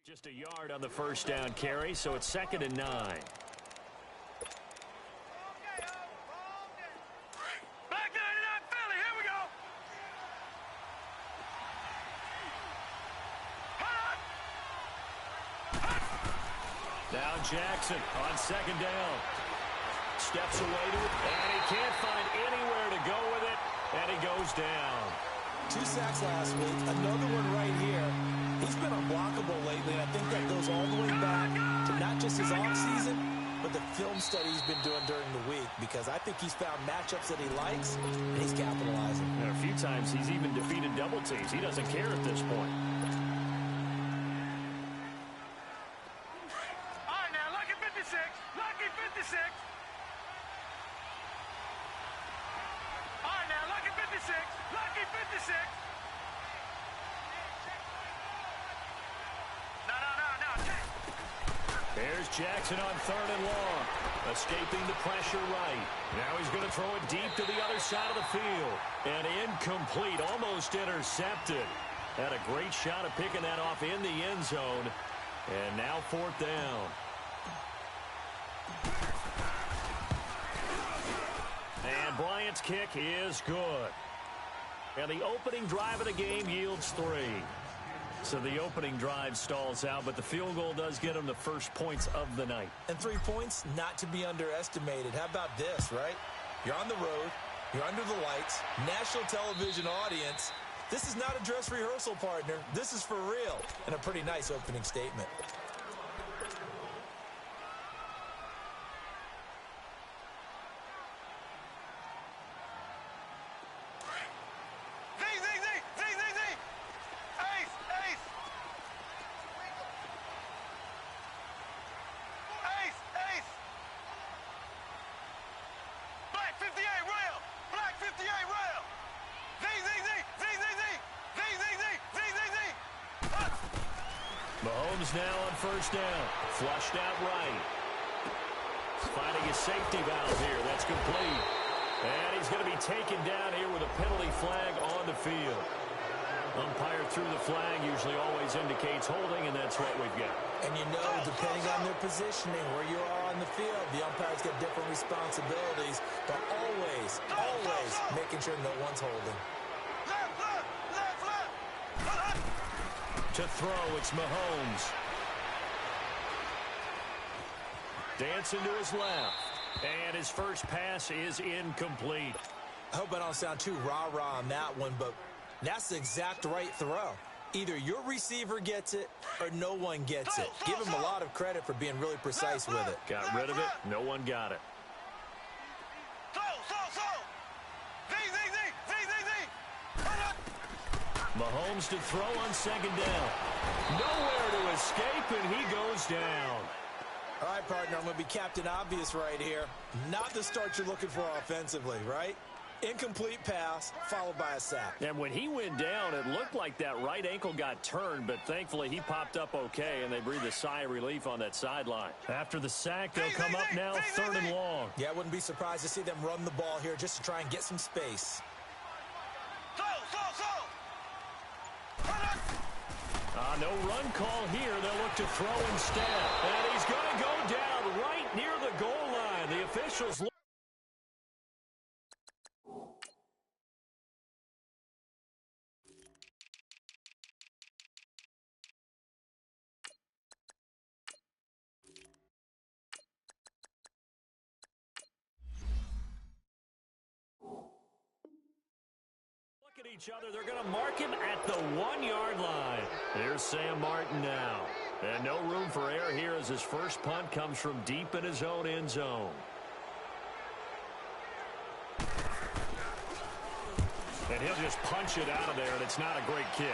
Just a yard on the first down carry, so it's 2nd and 9. Back to 99 Philly, here we go. Now Jackson on 2nd down. Steps away to it, and he can't find anywhere to go with it, and he goes down. 2 sacks last week, another one right here. He's been unblockable lately, and I think that goes all the way back to not just his offseason, but the film study he's been doing during the week, because I think he's found matchups that he likes, and he's capitalizing. And a few times he's even defeated double teams. He doesn't care at this point. All right, now, lucky 56. Lucky 56. All right, now, lucky 56. Lucky 56. There's Jackson on 3rd and long. Escaping the pressure right. Now he's going to throw it deep to the other side of the field. And incomplete, almost intercepted. Had a great shot at picking that off in the end zone. And now 4th down. And Bryant's kick is good. And the opening drive of the game yields 3. So the opening drive stalls out, but the field goal does get them the first points of the night. And 3 points, not to be underestimated. How about this, right? You're on the road. You're under the lights. National television audience. This is not a dress rehearsal, partner. This is for real. And a pretty nice opening statement. Mahomes now on 1st down. Flushed out right. Finding his safety valve here. That's complete. And he's going to be taken down here with a penalty flag on the field. Umpire through the flag usually always indicates holding, and that's what we've got. And you know, depending on their positioning, where you are on the field, the umpires get different responsibilities, but always, always making sure no one's holding. To throw, it's Mahomes. Dancing to his left. And his first pass is incomplete. I hope I don't sound too rah-rah on that one, but that's the exact right throw. Either your receiver gets it or no one gets it. Give him a lot of credit for being really precise with it. Got rid of it. No one got it. Mahomes to throw on 2nd down. Nowhere to escape, and he goes down. All right, partner, I'm going to be Captain Obvious right here. Not the start you're looking for offensively, right? Incomplete pass, followed by a sack. And when he went down, it looked like that right ankle got turned, but thankfully he popped up okay, and they breathed a sigh of relief on that sideline. After the sack, they'll come up now 3rd and long. Yeah, I wouldn't be surprised to see them run the ball here just to try and get some space. No run call here. They'll look to throw instead. And he's going to go down right near the goal line. The officials look. At each other. They're going to mark him at the 1-yard line. Here's Sam Martin now. And no room for error here as his first punt comes from deep in his own end zone. And he'll just punch it out of there, and it's not a great kick.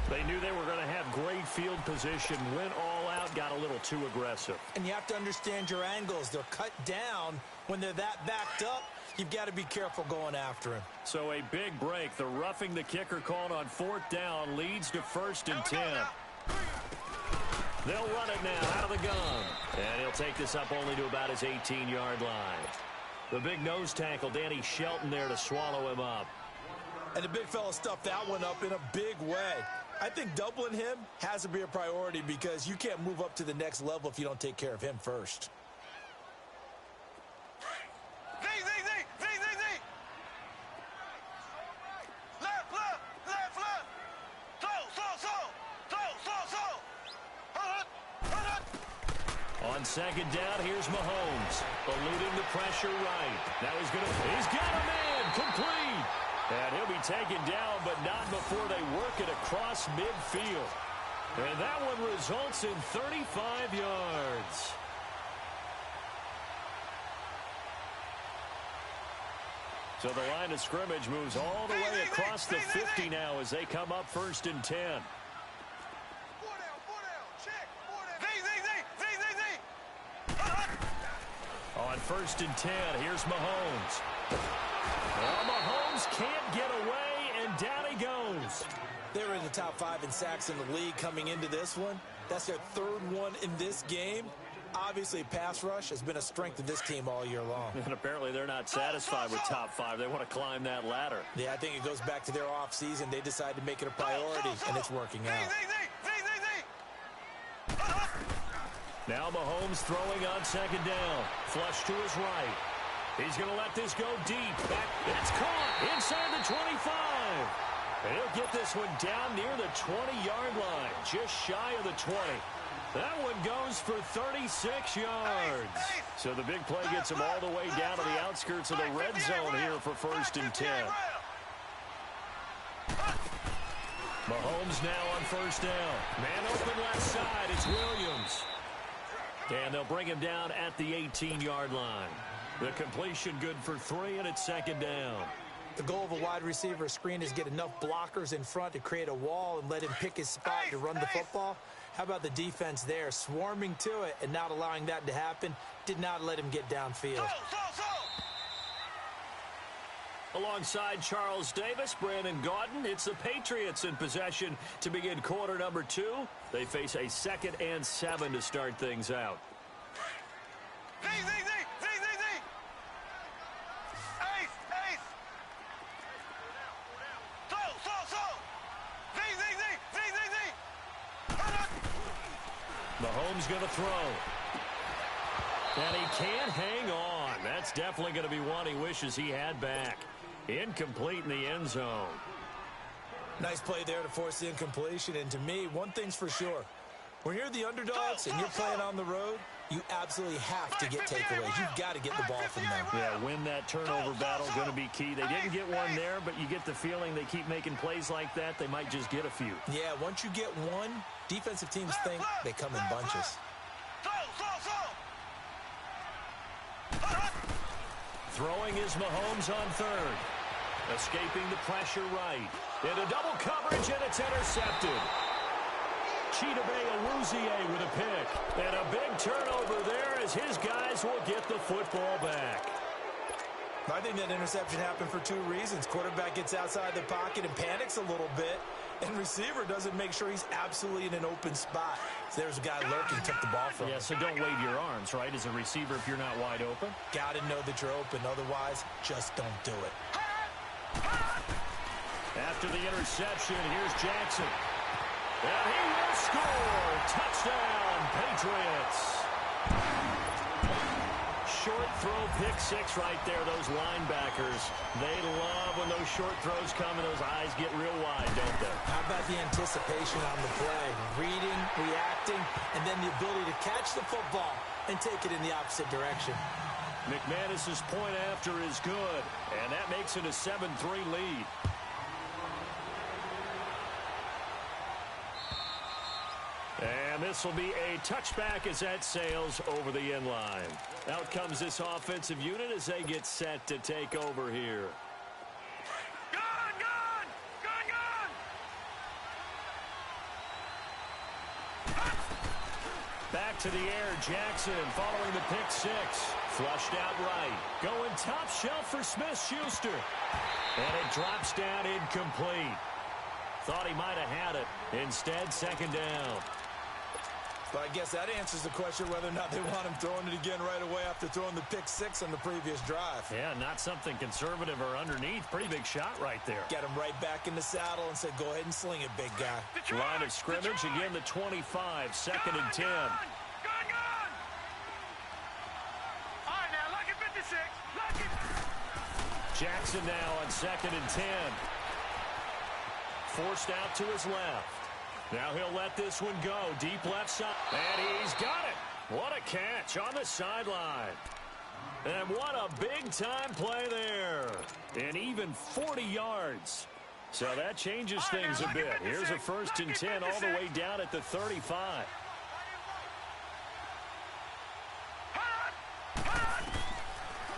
They knew they were going to have great field position, went all out, got a little too aggressive. And you have to understand your angles. They're cut down. When they're that backed up, you've got to be careful going after him. So a big break. The roughing the kicker called on 4th down leads to 1st and 10. They'll run it now out of the gun. And he'll take this up only to about his 18-yard line. The big nose tackle, Danny Shelton, there to swallow him up. And the big fella stuffed that one up in a big way. I think doubling him has to be a priority because you can't move up to the next level if you don't take care of him first. On second down, here's Mahomes, eluding the pressure right. Now he's got a man, complete. And he'll be taken down, but not before they work it across midfield. And that one results in 35 yards. So the line of scrimmage moves all the way across the 50 now as they come up 1st and 10. On 1st and 10, here's Mahomes. Well, Mahomes can't get away, and down he goes. They were in the top 5 in sacks in the league coming into this one. That's their 3rd one in this game. Obviously, pass rush has been a strength of this team all year long. And apparently they're not satisfied with top 5. They want to climb that ladder. Yeah, I think it goes back to their offseason. They decided to make it a priority, and it's working out. Now Mahomes throwing on 2nd down. Flush to his right. He's going to let this go deep. Back. It's caught inside the 25. And he'll get this one down near the 20-yard line, just shy of the 20. That one goes for 36 yards. So the big play gets him all the way down to the outskirts of the red zone here for 1st and 10. Mahomes now on 1st down. Man open left side. It's Williams. And they'll bring him down at the 18-yard line. The completion good for 3, and it's 2nd down. The goal of a wide receiver screen is get enough blockers in front to create a wall and let him pick his spot to run the football. How about the defense there, swarming to it and not allowing that to happen? Did not let him get downfield. Alongside Charles Davis, Brandon Gaudin, it's the Patriots in possession to begin quarter number 2. They face a 2nd and 7 to start things out. Mahomes going to throw. And he can't hang on. That's definitely going to be one he wishes he had back. Incomplete in the end zone. Nice play there to force the incompletion. And to me, one thing's for sure. When you're the underdogs and you're playing on the road, you absolutely have to get takeaways. You've got to get the ball from them. Yeah, win that turnover battle, going to be key. They didn't get one there, but you get the feeling they keep making plays like that, they might just get a few. Yeah, once you get one, defensive teams think they come in bunches. Throwing is Mahomes on 3rd. Escaping the pressure right. Into double coverage, and it's intercepted. Chidobe Awuzie with a pick. And a big turnover there as his guys will get the football back. I think that interception happened for 2 reasons. Quarterback gets outside the pocket and panics a little bit. And receiver doesn't make sure he's absolutely in an open spot. So there's a guy lurking, took the ball from him. Yeah, so don't wave your arms, right, as a receiver if you're not wide open. Got to know that you're open. Otherwise, just don't do it. After the interception, here's Jackson. And he will score. Touchdown, Patriots. Short throw, pick 6 right there. Those linebackers, they love when those short throws come and those eyes get real wide, don't they? How about the anticipation on the play? Reading, reacting, and then the ability to catch the football and take it in the opposite direction. McManus's point after is good, and that makes it a 7-3 lead. And this will be a touchback as that sails over the end line. Out comes this offensive unit as they get set to take over here. Back to the air, Jackson following the pick 6. Flushed out right. Going top shelf for Smith-Schuster. And it drops down incomplete. Thought he might have had it. Instead, 2nd down. But I guess that answers the question whether or not they want him throwing it again right away after throwing the pick six on the previous drive. Yeah, not something conservative or underneath. Pretty big shot right there. Get him right back in the saddle and said, go ahead and sling it, big guy. Line of scrimmage, again the 25, second and 10. Gone! All right, now, lucky 56. Lucky. Jackson now on second and 10. Forced out to his left. Now he'll let this one go. Deep left side. And he's got it. What a catch on the sideline. And what a big-time play there. And even 40 yards. So that changes things a bit. Here's a first and 10 all the way down at the 35.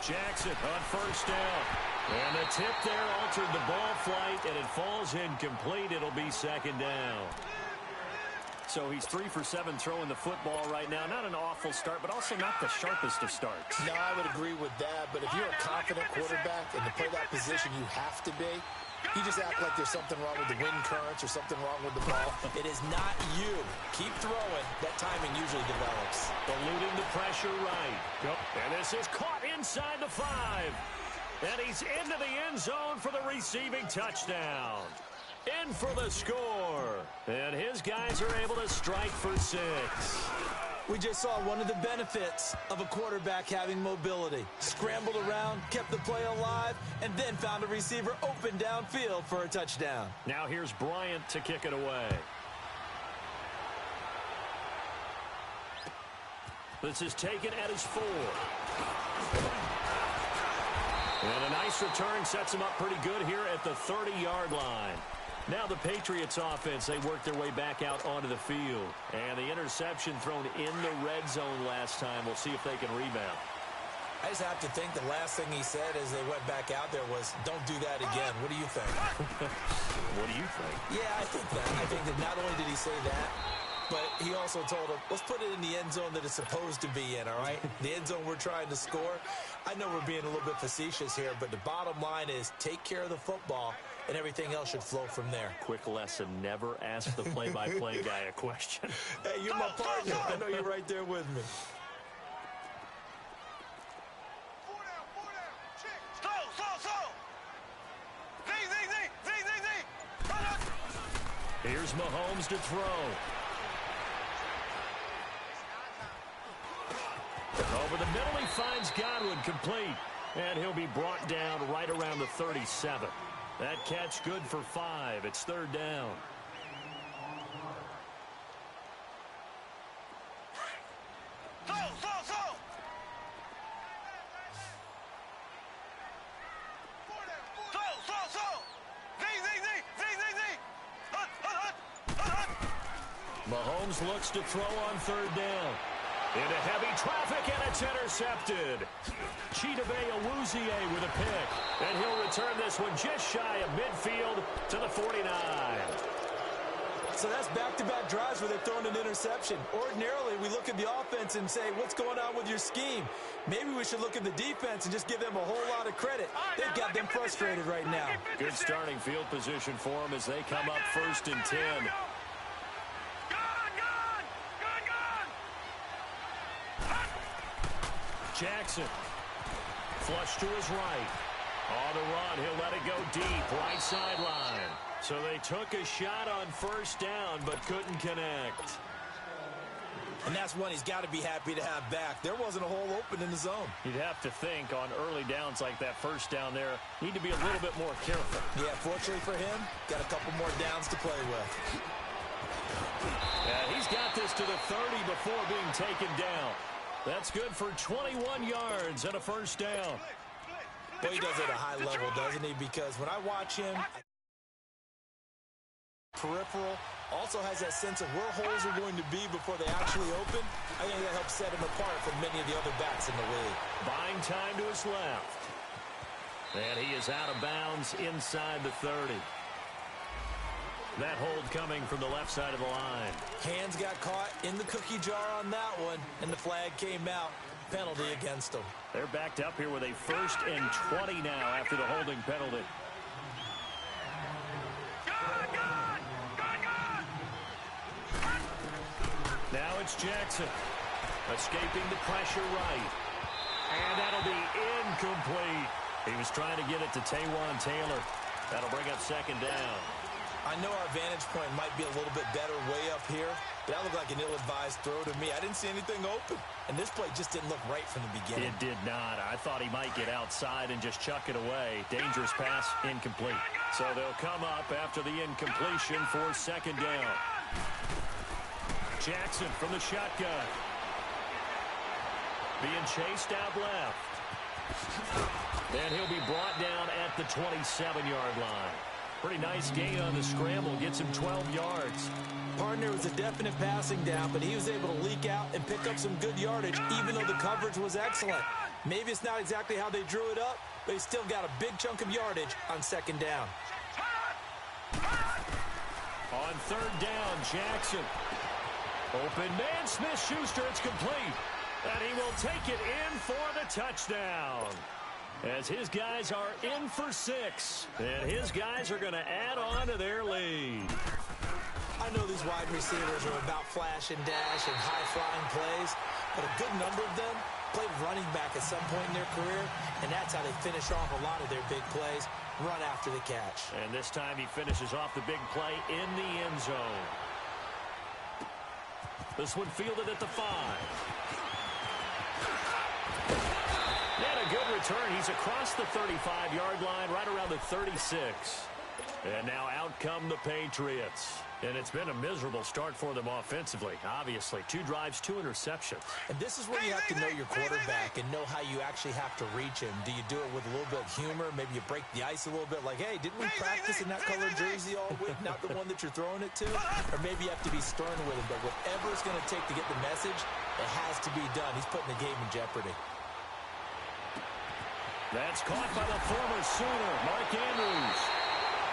Jackson on first down. And the tip there altered the ball flight, and it falls incomplete. It'll be second down. So he's 3 for 7 throwing the football right now. Not an awful start, but also not the sharpest of starts. No, I would agree with that. But if you're a confident quarterback and to play that position, you have to be. You just act like there's something wrong with the wind currents or something wrong with the ball. It is not you. Keep throwing. That timing usually develops. Eluding the pressure right. Yep. And this is caught inside the 5. And he's into the end zone for the receiving touchdown. In for the score. And his guys are able to strike for 6. We just saw one of the benefits of a quarterback having mobility. Scrambled around, kept the play alive, and then found a receiver open downfield for a touchdown. Now here's Bryant to kick it away. This is taken at his 4. And a nice return sets him up pretty good here at the 30-yard line. Now the Patriots offense, they work their way back out onto the field. And the interception thrown in the red zone last time. We'll see if they can rebound. I just have to think the last thing he said as they went back out there was, don't do that again. What do you think? What do you think? Yeah, I think that. I think that not only did he say that, but he also told him, let's put it in the end zone that it's supposed to be in, all right? The end zone we're trying to score. I know we're being a little bit facetious here, but the bottom line is take care of the football, and everything else should flow from there. Quick lesson, never ask the play-by-play guy a question. Hey, you're my partner. I know you're right there with me. Here's Mahomes to throw. Over the middle, he finds Godwin complete. And he'll be brought down right around the 37. That catch good for 5. It's third down. Mahomes looks to throw on third down. Into heavy traffic, and it's intercepted. Chidobe Awuzie with a pick. And he'll return this one just shy of midfield to the 49. So that's back-to-back drives where they're throwing an interception. Ordinarily, we look at the offense and say, what's going on with your scheme? Maybe we should look at the defense and just give them a whole lot of credit. They've got them frustrated right now. Good starting field position for them as they come up first and 10. Jackson, flush to his right. On the run, he'll let it go deep, right sideline. So they took a shot on first down, but couldn't connect. And that's one he's got to be happy to have back. There wasn't a hole open in the zone. You'd have to think on early downs like that first down there, need to be a little bit more careful. Yeah, fortunately for him, got a couple more downs to play with. And he's got this to the 30 before being taken down. That's good for 21 yards and a first down. Well, he does it at a high level, doesn't he? Because when I watch him, peripheral, also has that sense of where holes are going to be before they actually open. I think that helps set him apart from many of the other backs in the league. Buying time to his left. And he is out of bounds inside the 30. That hold coming from the left side of the line. Hands got caught in the cookie jar on that one, and the flag came out. Penalty against them. They're backed up here with a 1st and 20 now after the holding penalty. Now it's Jackson. Escaping the pressure right. And that'll be incomplete. He was trying to get it to Taywan Taylor. That'll bring up second down. I know our vantage point might be a little bit better way up here, but that looked like an ill-advised throw to me. I didn't see anything open, and this play just didn't look right from the beginning. It did not. I thought he might get outside and just chuck it away. Dangerous pass, incomplete. So they'll come up after the incompletion for second down. Jackson from the shotgun. Being chased out left. And he'll be brought down at the 27-yard line. Pretty nice gain on the scramble. Gets him 12 yards. Partner was a definite passing down, but he was able to leak out and pick up some good yardage, even though the coverage was excellent. Maybe it's not exactly how they drew it up, but he still got a big chunk of yardage on second down. On third down, Jackson. Open man, Smith-Schuster. It's complete. And he will take it in for the touchdown. As his guys are in for 6. And his guys are going to add on to their lead. I know these wide receivers are about flash and dash and high-flying plays, but a good number of them played running back at some point in their career, and that's how they finish off a lot of their big plays, run after the catch. And this time he finishes off the big play in the end zone. This one fielded at the 5. And a good return. He's across the 35-yard line, right around the 36. And now out come the Patriots. And it's been a miserable start for them offensively. Obviously, 2 drives, 2 interceptions. And this is where you have to know your quarterback and know how you actually have to reach him. Do you do it with a little bit of humor? Maybe you break the ice a little bit like, hey, didn't we practice in that color jersey all week, not the one that you're throwing it to? Or maybe you have to be stern with him. But whatever it's going to take to get the message, it has to be done. He's putting the game in jeopardy. That's caught by the former Sooner, Mark Andrews.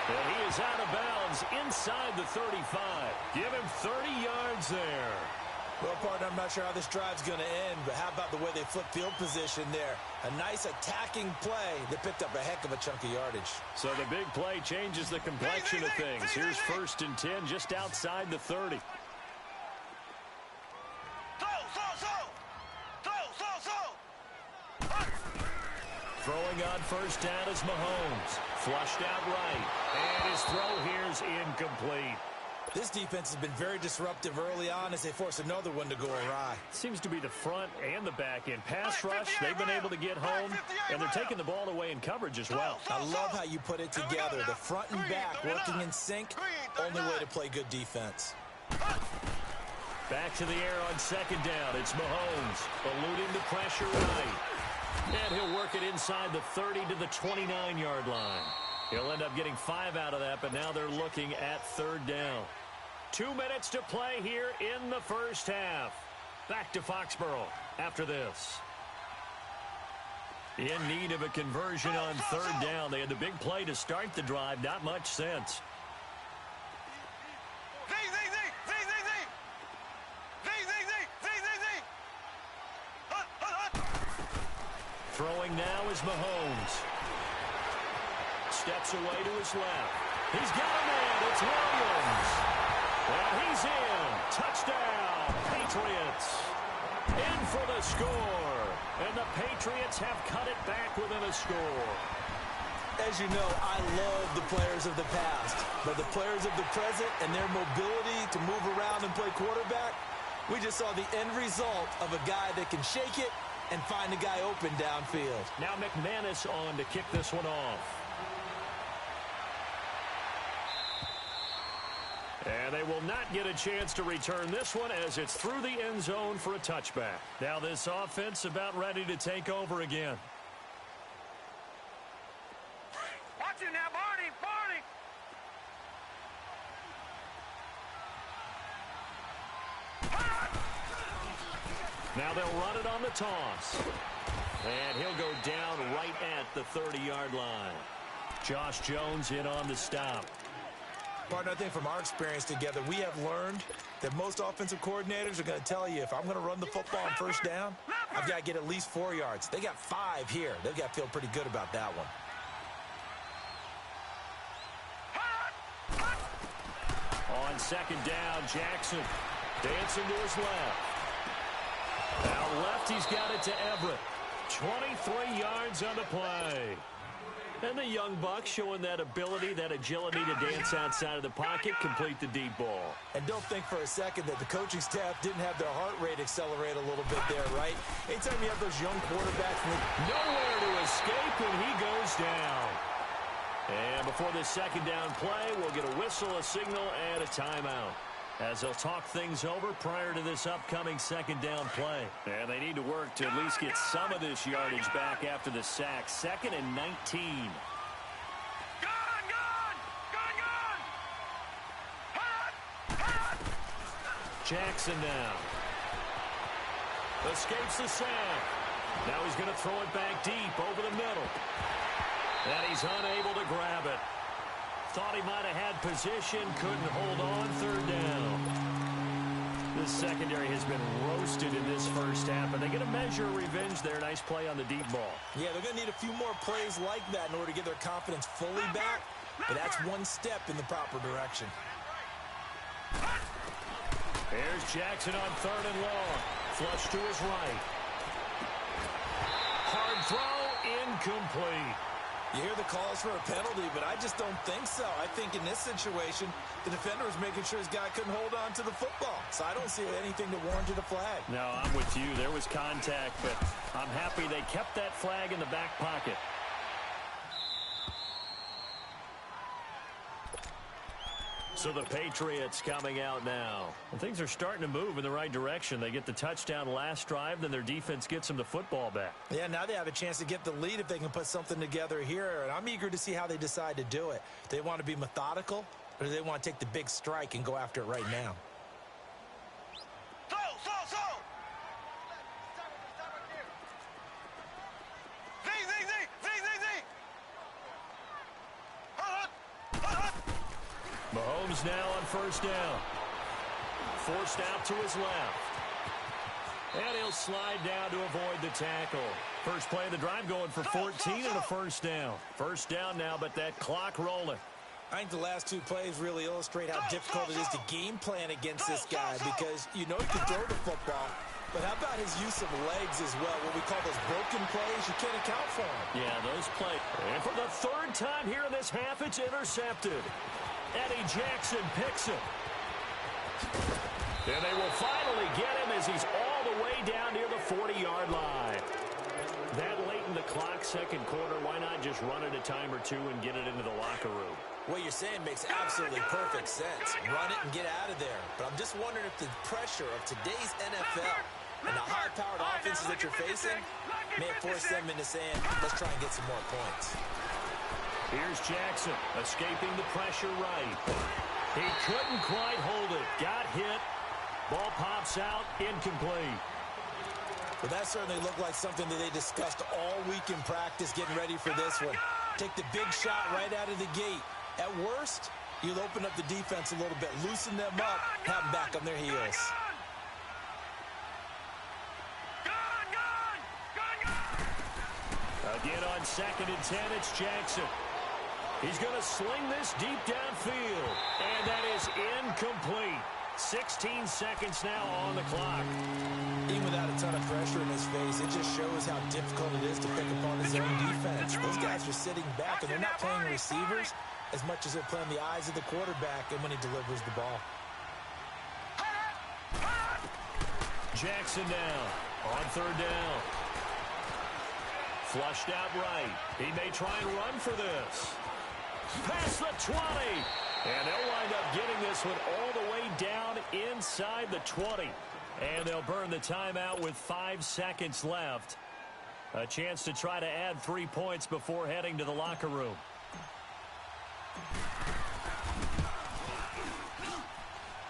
And he is out of bounds inside the 35. Give him 30 yards there. Well, partner, I'm not sure how this drive's going to end, but how about the way they flip field position there? A nice attacking play that picked up a heck of a chunk of yardage. So the big play changes the complexion of things. Here's 1st and 10 just outside the 30. Throwing on first down is Mahomes. Flushed out right. And his throw here is incomplete. This defense has been very disruptive early on as they force another one to go awry. Seems to be the front and the back end. Pass rush, they've been able to get home, and they're taking the ball away in coverage as well. I love how you put it together. The front and back working in sync. Only way to play good defense. Back to the air on second down. It's Mahomes. Eluding the pressure right. And he'll work it inside the 30 to the 29-yard line. He'll end up getting 5 out of that, but now they're looking at third down. 2 minutes to play here in the first half. Back to Foxborough after this. In need of a conversion on third down. They had the big play to start the drive. Not much sense. Throwing now is Mahomes. Steps away to his left. He's got a man. It's Williams. And he's in. Touchdown, Patriots. In for the score. And the Patriots have cut it back within a score. As you know, I love the players of the past. But the players of the present and their mobility to move around and play quarterback, we just saw the end result of a guy that can shake it and find the guy open downfield. Now McManus on to kick this one off. And they will not get a chance to return this one as it's through the end zone for a touchback. Now this offense about ready to take over again. Watch it now, Barney, Barney. Now they'll run it on the toss. And he'll go down right at the 30-yard line. Josh Jones in on the stop. Partner, I think from our experience together, we have learned that most offensive coordinators are going to tell you, if I'm going to run the football on first down, I've got to get at least 4 yards. They got 5 here. They've got to feel pretty good about that one. On second down, Jackson. Dancing to his left. Out left, he's got it to Everett. 23 yards on the play. And the young buck showing that ability, that agility to dance outside of the pocket, complete the deep ball. And don't think for a second that the coaching staff didn't have their heart rate accelerate a little bit there, right? Anytime you have those young quarterbacks. Nowhere to escape, and he goes down. And before this second down play, we'll get a whistle, a signal, and a timeout, as they'll talk things over prior to this upcoming second down play. And they need to work to at least get some of this yardage back after the sack. 2nd and 19. Jackson now. Escapes the sack. Now he's going to throw it back deep over the middle. And he's unable to grab it. Thought he might have had position, couldn't hold on. 3rd down. This secondary has been roasted in this first half, and they get a measure of revenge there. Nice play on the deep ball. Yeah, they're going to need a few more plays like that in order to get their confidence fully back, but that's one step in the proper direction. Here's Jackson on 3rd and long. Flush to his right. Hard throw, incomplete. You hear the calls for a penalty, but I just don't think so. I think in this situation, the defender was making sure his guy couldn't hold on to the football. So I don't see anything to warrant a flag. No, I'm with you. There was contact, but I'm happy they kept that flag in the back pocket. So the Patriots coming out now. And things are starting to move in the right direction. They get the touchdown last drive, then their defense gets them the football back. Yeah, now they have a chance to get the lead if they can put something together here. And I'm eager to see how they decide to do it. Do they want to be methodical, or do they want to take the big strike and go after it right now? Mahomes now on 1st down. Forced out to his left. And he'll slide down to avoid the tackle. First play of the drive going for 14 and a 1st down. 1st down now, but that clock rolling. I think the last 2 plays really illustrate how difficult it is to game plan against this guy, because you know he can throw the football, but how about his use of legs as well? What we call those broken plays, you can't account for them. Yeah, those plays. And for the 3rd time here in this half, it's intercepted. Eddie Jackson picks it. And they will finally get him as he's all the way down near the 40-yard line. That late in the clock, 2nd quarter, why not just run it a time or 2 and get it into the locker room? What you're saying makes absolutely perfect sense. Run it and get out of there. But I'm just wondering if the pressure of today's NFL and the high-powered offenses that you're facing may have forced them into saying, let's try and get some more points. Here's Jackson, escaping the pressure right. He couldn't quite hold it. Got hit. Ball pops out, incomplete. Well, that certainly looked like something that they discussed all week in practice getting ready for this one. Take the big shot right out of the gate. At worst, you'll open up the defense a little bit, loosen them up, have them back on their heels. Again on 2nd and 10, it's Jackson. He's going to sling this deep downfield, and that is incomplete. 16 seconds now on the clock. Even without a ton of pressure in his face, it just shows how difficult it is to pick upon his own defense. Those guys are sitting back, and they're not playing receivers as much as they're playing the eyes of the quarterback and when he delivers the ball. Jackson now on 3rd down. Flushed out right. He may try and run for this. Past the 20. And they'll wind up getting this one all the way down inside the 20. And they'll burn the timeout with 5 seconds left. A chance to try to add 3 points before heading to the locker room.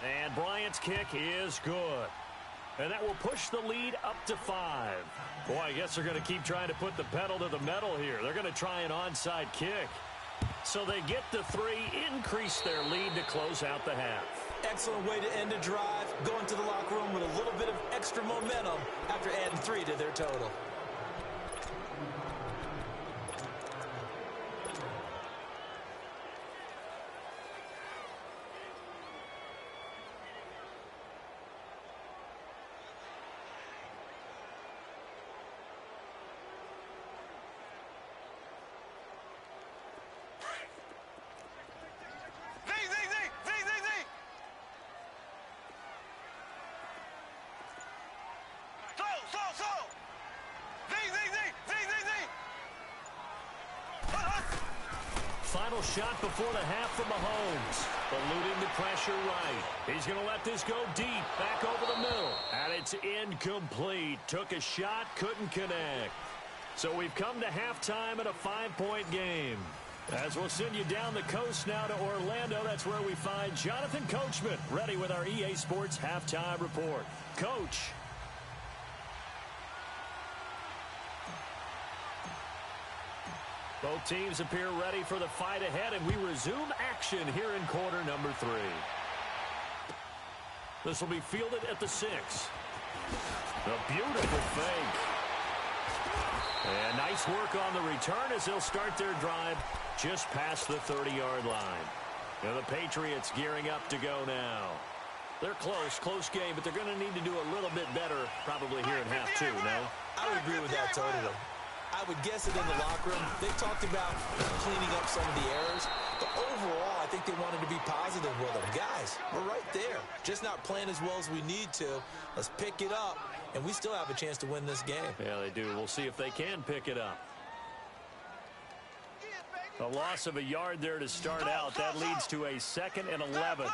And Bryant's kick is good. And that will push the lead up to 5. Boy, I guess they're going to keep trying to put the pedal to the metal here. They're going to try an onside kick. So they get the 3, increase their lead to close out the half. Excellent way to end a drive, going to the locker room with a little bit of extra momentum after adding 3 to their total. final shot before the half from Mahomes. Eluding the pressure right. He's going to let this go deep, back over the middle. And it's incomplete. Took a shot, couldn't connect. So we've come to halftime in a 5-point game. As we'll send you down the coast now to Orlando, that's where we find Jonathan Coachman, ready with our EA Sports Halftime Report. Coach. Both teams appear ready for the fight ahead, and we resume action here in quarter number 3. This will be fielded at the 6. A beautiful fake. And nice work on the return as they'll start their drive just past the 30-yard line. Now the Patriots gearing up to go now. They're close game, but they're going to need to do a little bit better probably here in half 2, no? I would agree with that totally. I would guess it in the locker room. They talked about cleaning up some of the errors, but overall, I think they wanted to be positive with them. Guys, we're right there. Just not playing as well as we need to. Let's pick it up, and we still have a chance to win this game. Yeah, they do. We'll see if they can pick it up. A loss of a yard there to start out. That leads to a 2nd and 11.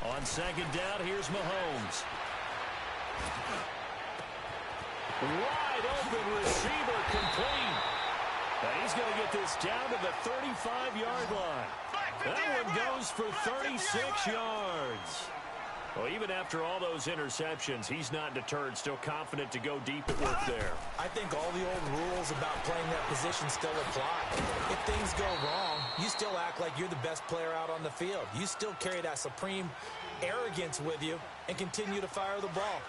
On 2nd down, here's Mahomes. Wide open receiver complete. And he's going to get this down to the 35-yard line. That one goes for 36 yards. Well, even after all those interceptions, he's not deterred, still confident to go deep at work there. I think all the old rules about playing that position still apply. If things go wrong, you still act like you're the best player out on the field. You still carry that supreme arrogance with you and continue to fire the ball.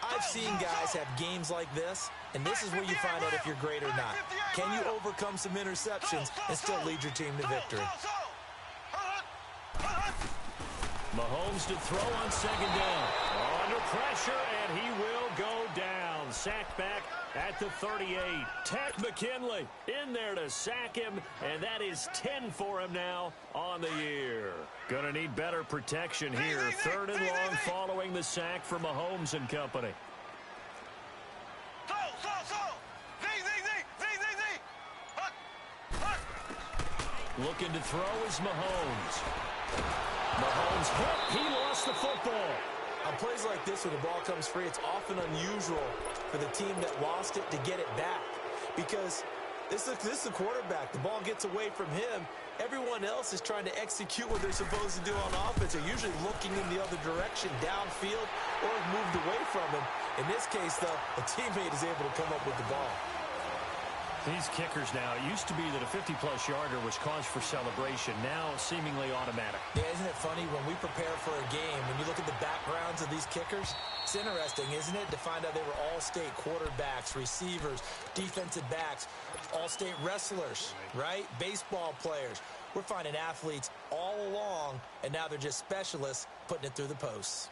I've seen guys have games like this, and this is where you find out if you're great or not. Can you overcome some interceptions and still lead your team to victory? Mahomes to throw on 2nd down. Under pressure, and he will go down. Sacked back at the 38. Ted McKinley in there to sack him, and that is 10 for him now on the year. Gonna need better protection here. 3rd and long following the sack for Mahomes and company. Looking to throw is Mahomes. Mahomes hit. He lost the football. On plays like this where the ball comes free, it's often unusual for the team that lost it to get it back. Because this is the quarterback. The ball gets away from him. Everyone else is trying to execute what they're supposed to do on offense. They're usually looking in the other direction, downfield, or have moved away from him. In this case, though, a teammate is able to come up with the ball. These kickers now, it used to be that a 50-plus yarder was cause for celebration. Now, seemingly automatic. Yeah, isn't it funny when we prepare for a game, when you look at the backgrounds of these kickers, it's interesting, isn't it, to find out they were all-state quarterbacks, receivers, defensive backs, all-state wrestlers, right? Baseball players. We're finding athletes all along, and now they're just specialists putting it through the posts.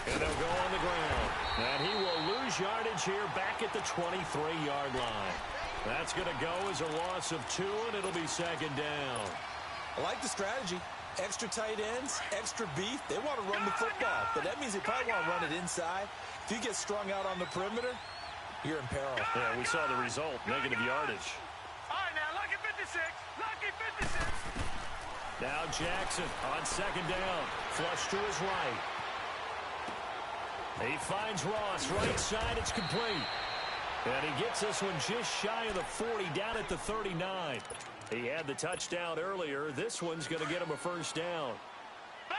And they'll go on the ground. And he will lose yardage here back at the 23-yard line. That's going to go as a loss of 2, and it'll be 2nd down. I like the strategy. Extra tight ends, extra beef. They want to run the football, but that means they probably want to run it inside. If you get strung out on the perimeter, you're in peril. Yeah, we saw the result, negative yardage. All right, now, lucky 56. Lucky 56. Now Jackson on 2nd down. Flush to his right. He finds Ross, right side, it's complete. And he gets this one just shy of the 40, down at the 39. He had the touchdown earlier. This one's going to get him a 1st down.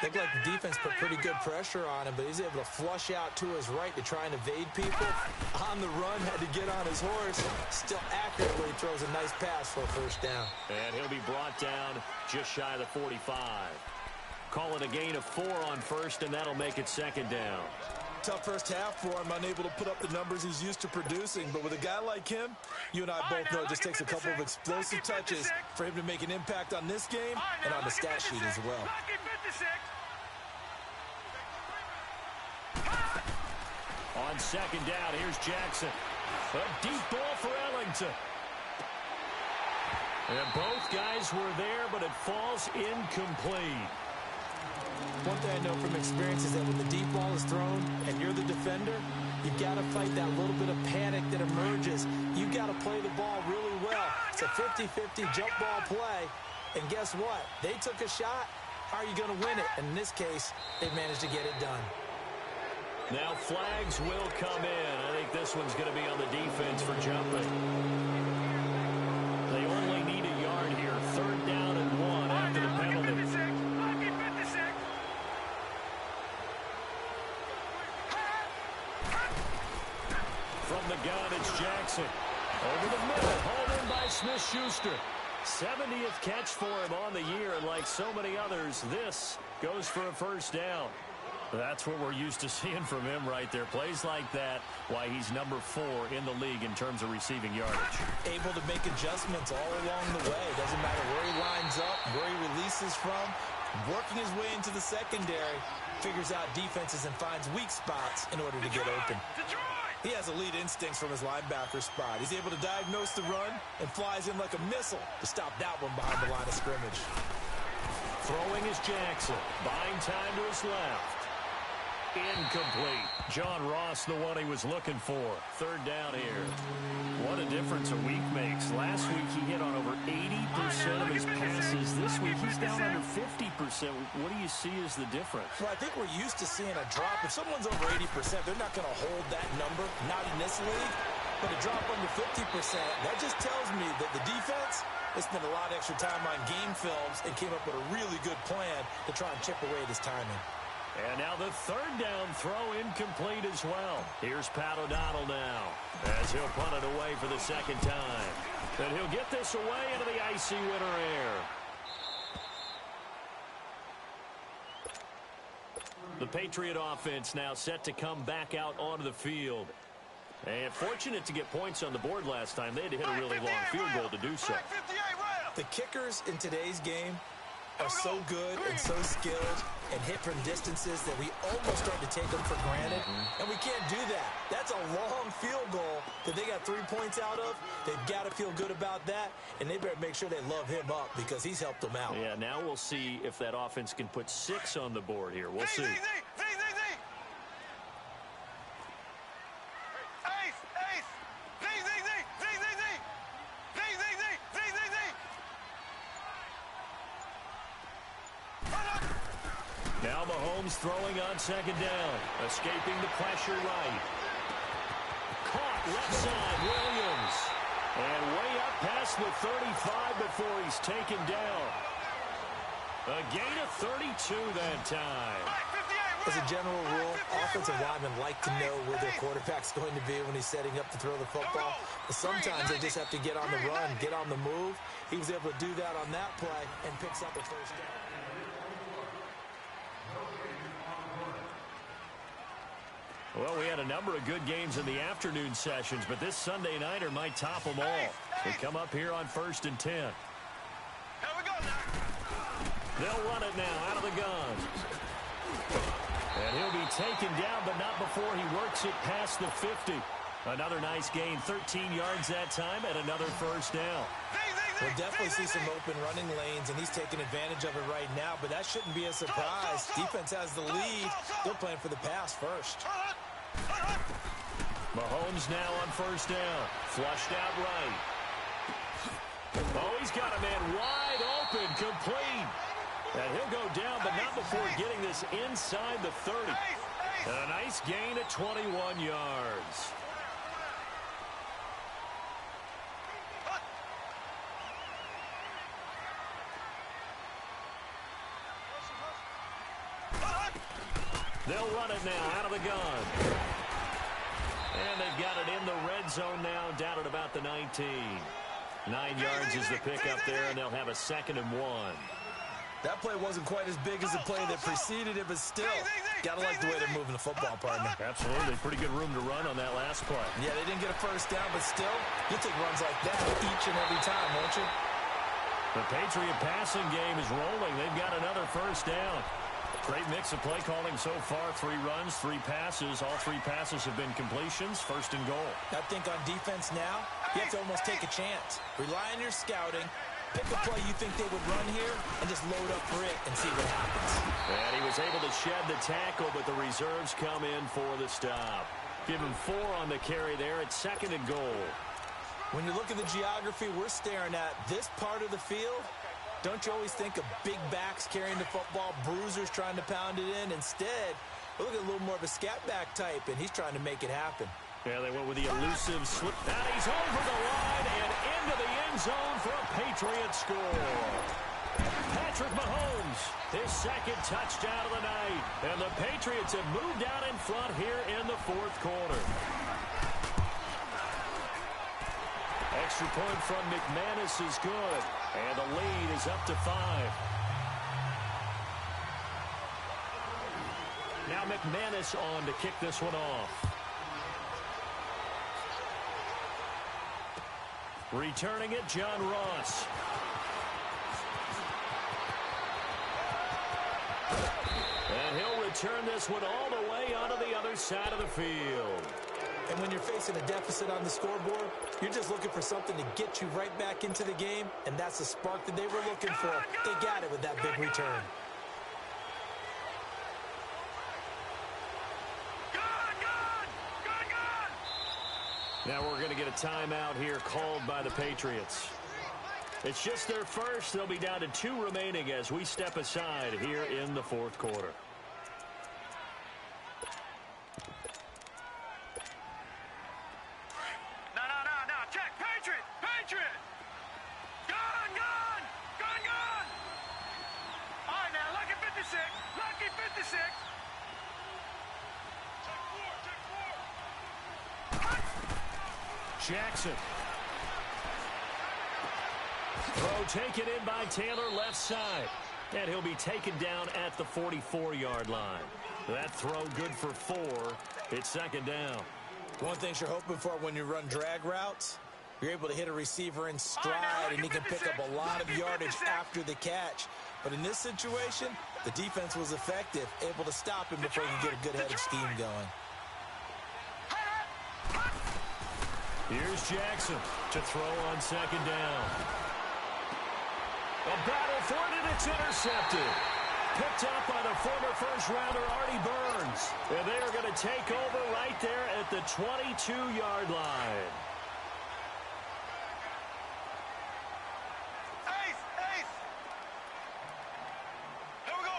Looked like the defense put pretty good pressure on him, but he's able to flush out to his right to try and evade people. On the run, had to get on his horse. Still accurately throws a nice pass for a 1st down. And he'll be brought down just shy of the 45. Call it a gain of 4 on 1st, and that'll make it 2nd down. Tough first half for him, unable to put up the numbers he's used to producing. But with a guy like him, you and I both know it just takes a couple of explosive touches for him to make an impact on this game and on the stat sheet as well. On 2nd down, here's Jackson. A deep ball for Ellington. And both guys were there, but it falls incomplete. One thing I know from experience is that when the deep ball is thrown and you're the defender, you've got to fight that little bit of panic that emerges. You've got to play the ball really well. It's a 50-50 jump ball play. And guess what? They took a shot. How are you going to win it? And in this case, they managed to get it done. Now flags will come in. I think this one's going to be on the defense for jumping. They only need a yard here. 3rd down and 1 after the penalty. From the gun, it's Jackson. Over the middle, hauled in by Smith-Schuster. 70th catch for him on the year, and like so many others, this goes for a 1st down. That's what we're used to seeing from him right there. Plays like that, why he's number 4 in the league in terms of receiving yardage. Able to make adjustments all along the way. Doesn't matter where he lines up, where he releases from. Working his way into the secondary, figures out defenses and finds weak spots in order to get open. He has elite instincts from his linebacker spot. He's able to diagnose the run and flies in like a missile to stop that one behind the line of scrimmage. Throwing is Jackson. Buying time to his left. Incomplete. John Ross, the one he was looking for. 3rd down here. What a difference a week makes. Last week he hit on over 80% of his passes. This week he's down under 50%. What do you see as the difference? Well, I think we're used to seeing a drop. If someone's over 80%, they're not going to hold that number, not in this league. But a drop under 50%, that just tells me that the defense has spent a lot of extra time on game films and came up with a really good plan to try and chip away at his timing. And now the 3rd down throw incomplete as well. Here's Pat O'Donnell now as he'll punt it away for the 2nd time. And he'll get this away into the icy winter air. The Patriot offense now set to come back out onto the field. And fortunate to get points on the board last time. They had to hit a really long field goal to do so. The kickers in today's game are so good and so skilled and hit from distances that we almost start to take them for granted. And we can't do that. That's a long field goal that they got 3 points out of. They've got to feel good about that, and they better make sure they love him up because he's helped them out. Yeah, now we'll see if that offense can put 6 on the board here. We'll see. Now Mahomes throwing on 2nd down. Escaping the pressure right. Caught left side, Williams. And way up past the 35 before he's taken down. A gain of 32 that time. As a general rule, offensive linemen like to know where their quarterback's going to be when he's setting up to throw the football. But sometimes they just have to get on the run, get on the move. He was able to do that on that play and picks up a 1st down. Well, we had a number of good games in the afternoon sessions, but this Sunday nighter might top them all. They come up here on 1st and 10. They'll run it now out of the gun. And he'll be taken down, but not before he works it past the 50. Another nice gain, 13 yards that time, and another 1st down. We'll definitely see some open running lanes, and he's taking advantage of it right now, but that shouldn't be a surprise. Defense has the lead. They're playing for the pass first. Mahomes now on 1st down. Flushed out right. Oh, he's got a man wide open, complete. And he'll go down, but not before getting this inside the 30. And a nice gain at 21 yards. They'll run it now out of the gun. And they've got it in the red zone now, down at about the 19. 9 yards is the pickup there, and they'll have a 2nd and 1. That play wasn't quite as big as the play that preceded it, but still, gotta like the way they're moving the football, partner. Absolutely. Pretty good room to run on that last play. Yeah, they didn't get a 1st down, but still, you'll take runs like that each and every time, won't you? The Patriot passing game is rolling. They've got another 1st down. Great mix of play calling so far. 3 runs, 3 passes. All 3 passes have been completions. 1st and goal. I think on defense now, you have to almost take a chance. Rely on your scouting Pick a play you think they would run here and just load up for it and see what happens. And he was able to shed the tackle, but the reserves come in for the stop. Give him 4 on the carry there at 2nd and goal. When you look at the geography we're staring at, this part of the field, don't you always think of big backs carrying the football, bruisers trying to pound it in? Instead, look at a little more of a scat back type, and he's trying to make it happen. Yeah, they went with the elusive slip. And he's over the line and into the end zone for a Patriot score. Patrick Mahomes, his 2nd touchdown of the night. And the Patriots have moved out in front here in the 4th quarter. Extra point from McManus is good. And the lead is up to 5. Now McManus on to kick this one off. Returning it, John Ross. And he'll return this one all the way onto the other side of the field. And when you're facing a deficit on the scoreboard, you're just looking for something to get you right back into the game, and that's the spark that they were looking for. They got it with that big return. Now we're going to get a timeout here called by the Patriots. It's just their first. They'll be down to 2 remaining as we step aside here in the 4th quarter. No. Check. Patriot. Gun. All right, now, lucky 56. Jackson. Throw taken in by Taylor left side. And he'll be taken down at the 44-yard line. That throw good for 4. It's 2nd down. One thing you're hoping for when you run drag routes, you're able to hit a receiver in stride, and he can pick up a lot of yardage after the catch. But in this situation, the defense was effective, able to stop him before he could get a good headed scheme going. Here's Jackson to throw on 2nd down. A battle for it, and it's intercepted. Picked up by the former first-rounder Artie Burns. And they are going to take over right there at the 22-yard line. Ace! Here we go!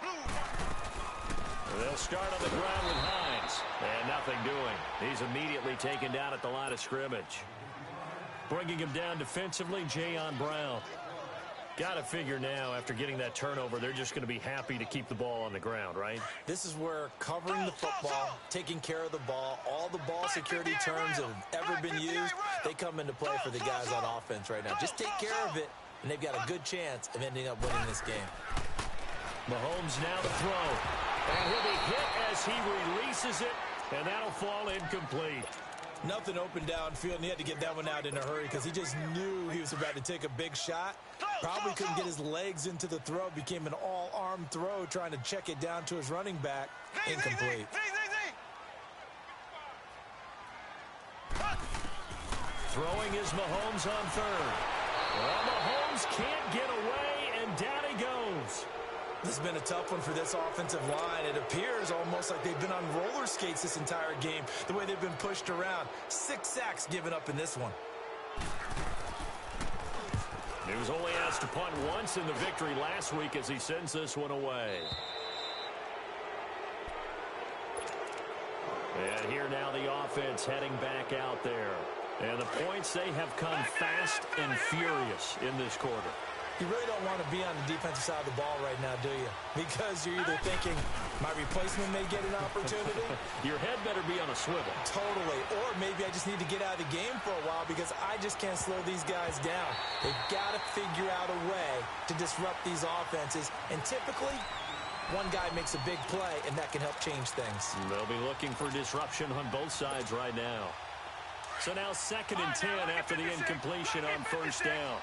Blue. They'll start on the ground with Hines. And nothing doing. He's immediately taken down at the line of scrimmage. Bringing him down defensively, Jayon Brown. Got to figure now, after getting that turnover, they're just going to be happy to keep the ball on the ground, right? This is where covering the football, taking care of the ball, all the ball security terms that have ever been used, they come into play for the guys on offense right now. Just take care of it, and they've got a good chance of ending up winning this game. Mahomes now to throw. And he'll be hit as he releases it, and that'll fall incomplete. Nothing open downfield, and he had to get that one out in a hurry because he just knew he was about to take a big shot. Probably couldn't get his legs into the throw. Became an all-arm throw, trying to check it down to his running back. Incomplete. Throwing is Mahomes on 3rd. Well, Mahomes can't get away, and down he goes. This has been a tough one for this offensive line. It appears almost like they've been on roller skates this entire game, the way they've been pushed around. 6 sacks given up in this one. He was only asked to punt once in the victory last week as he sends this one away. And here now the offense heading back out there. And the points, they have come fast and furious in this quarter. You really don't want to be on the defensive side of the ball right now, do you? Because you're either thinking, my replacement may get an opportunity. Your head better be on a swivel. Totally. Or maybe I just need to get out of the game for a while because I just can't slow these guys down. They've got to figure out a way to disrupt these offenses. And typically, one guy makes a big play, and that can help change things. They'll be looking for disruption on both sides right now. So now 2nd and 10 after the incompletion on 1st down.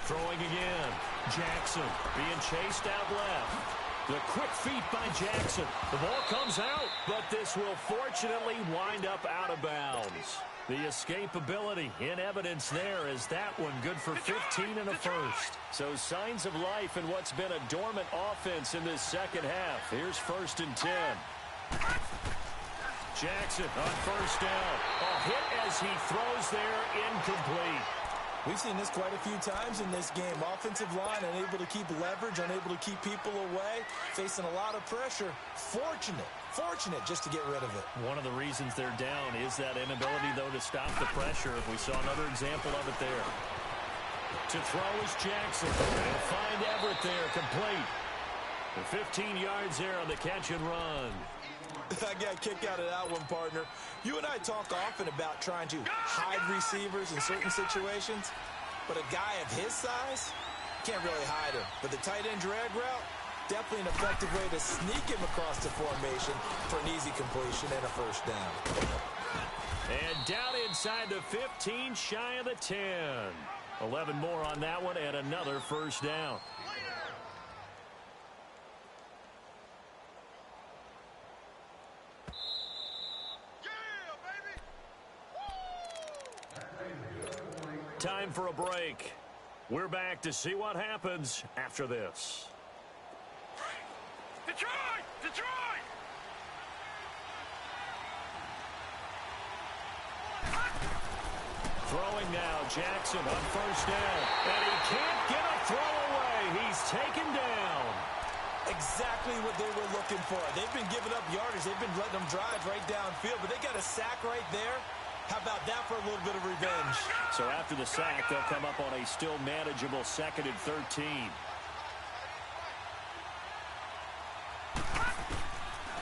Throwing again. Jackson being chased out left. The quick feet by Jackson. The ball comes out, but this will fortunately wind up out of bounds. The escapability in evidence there as that one good for 15 and a first. So signs of life in what's been a dormant offense in this second half. Here's 1st and 10. Jackson on 1st down. A hit as he throws there, incomplete. We've seen this quite a few times in this game. Offensive line unable to keep leverage, unable to keep people away, facing a lot of pressure. Fortunate just to get rid of it. One of the reasons they're down is that inability, though, to stop the pressure. We saw another example of it there. To throw is Jackson. They'll find Everett there, complete. The 15 yards there on the catch and run. I got a kick out of that one, partner. You and I talk often about trying to hide receivers in certain situations, but a guy of his size can't really hide him. But the tight end drag route, definitely an effective way to sneak him across the formation for an easy completion and a 1st down. And down inside the 15, shy of the 10. 11 more on that one and another 1st down. Time for a break. We're back to see what happens after this. Detroit! Detroit! Throwing now, Jackson on 1st down. And he can't get a throw away. He's taken down. Exactly what they were looking for. They've been giving up yardage. They've been letting them drive right downfield, but they got a sack right there. How about that for a little bit of revenge? So after the sack, they'll come up on a still manageable 2nd and 13.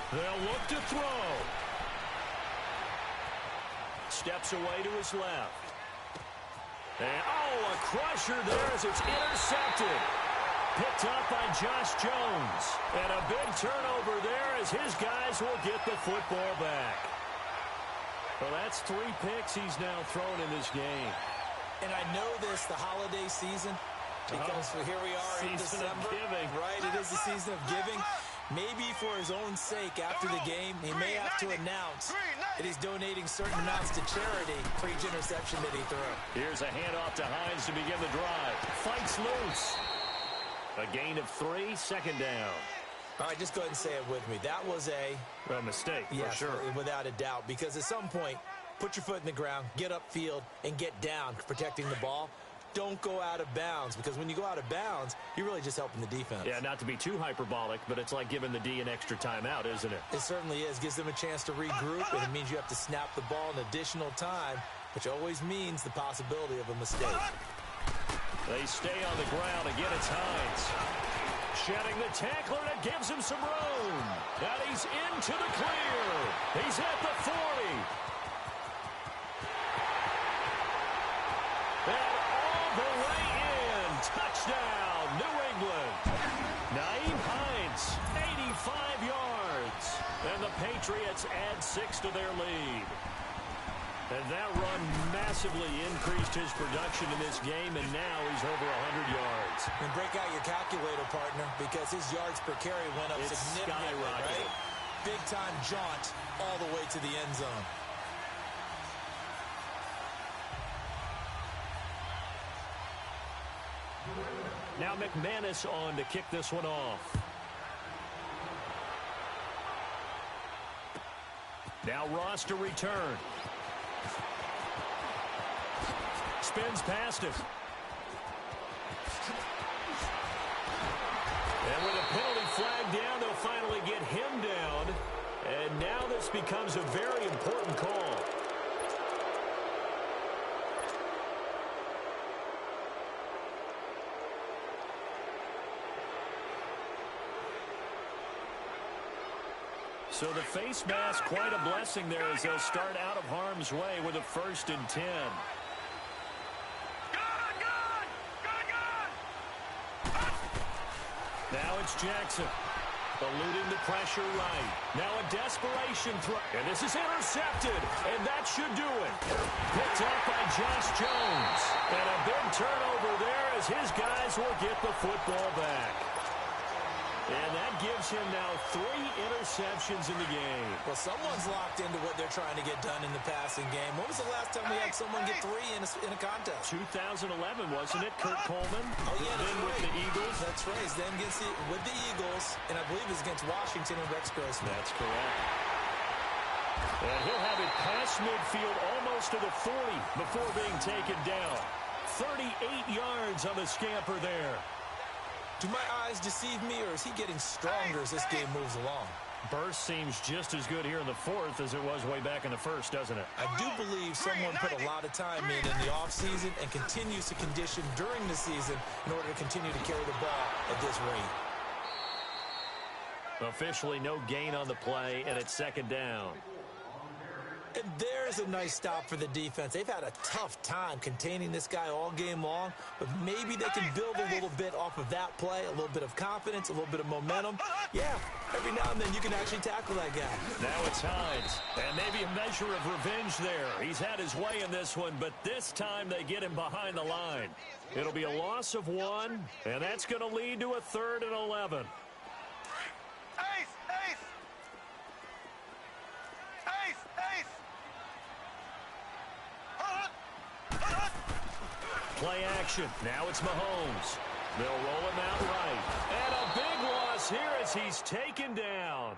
They'll look to throw. Steps away to his left. And, a crusher there as it's intercepted. Picked up by Josh Jones. And a big turnover there as his guys will get the football back. Well, that's 3 picks he's now thrown in this game. And I know this, the holiday season, because here we are in December. Season of giving. Right, it is the season of giving. Maybe for his own sake after the game, he may have to announce that he's donating certain amounts to charity for each interception that he threw. Here's a handoff to Hines to begin the drive. Fights loose. A gain of 3, 2nd down. All right, just go ahead and say it with me. That was a mistake, yes, for sure. Without a doubt, because at some point, put your foot in the ground, get upfield, and get down protecting the ball. Don't go out of bounds, because when you go out of bounds, you're really just helping the defense. Yeah, not to be too hyperbolic, but it's like giving the D an extra timeout, isn't it? It certainly is. Gives them a chance to regroup, and it means you have to snap the ball an additional time, which always means the possibility of a mistake. They stay on the ground. Again, it's Hines. Shedding the tackler, and it gives him some room. And he's into the clear. He's at the 40. And all the way in. Touchdown, New England. Naeem Hines, 85 yards. And the Patriots add 6 to their lead. And that run massively increased his production in this game, and now he's over 100 yards. And break out your calculator, partner, because his yards per carry went up significantly, right? Big-time jaunt all the way to the end zone. Now McManus on to kick this one off. Now Ross to return. Spins past him. And with a penalty flag down, they'll finally get him down. And now this becomes a very important call. So the face mask, quite a blessing there as they'll start out of harm's way with a 1st and 10. Now it's Jackson. Eluding the pressure right. Now a desperation throw. And this is intercepted. And that should do it. Picked up by Josh Jones. And a big turnover there as his guys will get the football back. And that gives him now 3 interceptions in the game. Well, someone's locked into what they're trying to get done in the passing game. When was the last time we had someone get 3 in a contest? 2011, wasn't it, Kurt Coleman? Oh, yeah, then that's with right. the Eagles. That's right. He's then with the Eagles, and I believe it's against Washington and Rex Grossman. That's correct. And he'll have it past midfield almost to the 40 before being taken down. 38 yards on the scamper there. Do my eyes deceive me, or is he getting stronger as this game moves along? Burst seems just as good here in the 4th as it was way back in the 1st, doesn't it? I do believe someone put a lot of time in the offseason and continues to condition during the season in order to continue to carry the ball at this rate. Officially no gain on the play, and it's 2nd down. And there's a nice stop for the defense. They've had a tough time containing this guy all game long, but maybe they can build a little bit off of that play, a little bit of confidence, a little bit of momentum. Yeah, every now and then you can actually tackle that guy. Now it's Hines, and maybe a measure of revenge there. He's had his way in this one, but this time they get him behind the line. It'll be a loss of 1, and that's going to lead to a 3rd and 11. Play action. Now it's Mahomes. They'll roll him out right. And a big loss here as he's taken down.